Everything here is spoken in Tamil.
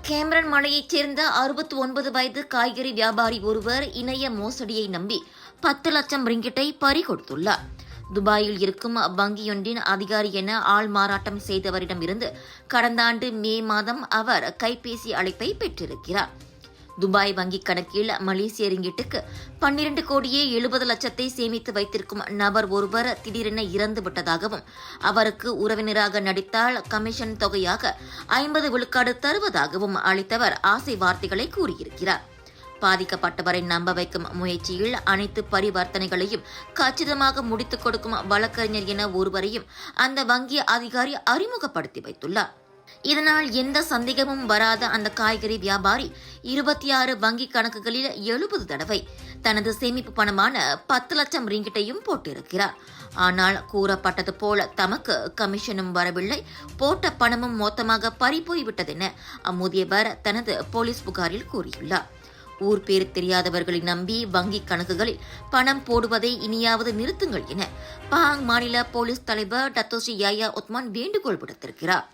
கேமரன் மலையைச் சேர்ந்த 69 வயது காய்கறி வியாபாரி ஒருவர் இணைய மோசடியை நம்பி 10 லட்சம் ரிங்கிட்டை பறிகொடுத்துள்ளார். துபாயில் இருக்கும் வங்கியொன்றின் அதிகாரி என ஆள் மாறாட்டம் செய்தவரிடமிருந்து கடந்த ஆண்டு மே மாதம் அவர் கைபேசி அழைப்பை பெற்றிருக்கிறார். துபாய் வங்கிக் கணக்கில் மலேசிய ரிங்கிட்டுக்கு 12 கோடியே 70 லட்சத்தை சேமித்து வைத்திருக்கும் நபர் ஒருவர் திடீரென இறந்து விட்டதாகவும் அவருக்கு உறவினராக நடித்தால் கமிஷன் தொகையாக 50 விழுக்காடு தருவதாகவும் அளித்தவர் ஆசை வார்த்தைகளை கூறியிருக்கிறார். பாதிக்கப்பட்டவரை நம்ப வைக்கும் முயற்சியில் அனைத்து பரிவர்த்தனைகளையும் கச்சிதமாக முடித்துக் கொடுக்கும் வழக்கறிஞர் என ஒருவரையும் அந்த வங்கி அதிகாரி அறிமுகப்படுத்தி வைத்துள்ளார். இதனால் எந்த சந்தேகமும் வராத அந்த காய்கறி வியாபாரி 26 வங்கி கணக்குகளில் 70 தடவை தனது சேமிப்பு பணமான 10 லட்சம் ரிங்கிட்டையும் போட்டிருக்கிறார். ஆனால் கூறப்பட்டது போல தமக்கு கமிஷனும் வரவில்லை, போட்ட பணமும் மொத்தமாக பறிபோய்விட்டதென அம்முதியவர் தனது போலீஸ் புகாரில் கூறியுள்ளார். ஊர் பேர் தெரியாதவர்களை நம்பி வங்கி கணக்குகளில் பணம் போடுவதை இனியாவது நிறுத்துங்கள் என பஹாங் மாநில போலீஸ் தலைவர் டத்தோஸ்ரீ யாயா உத்மான் வேண்டுகோள் விடுத்திருக்கிறார்.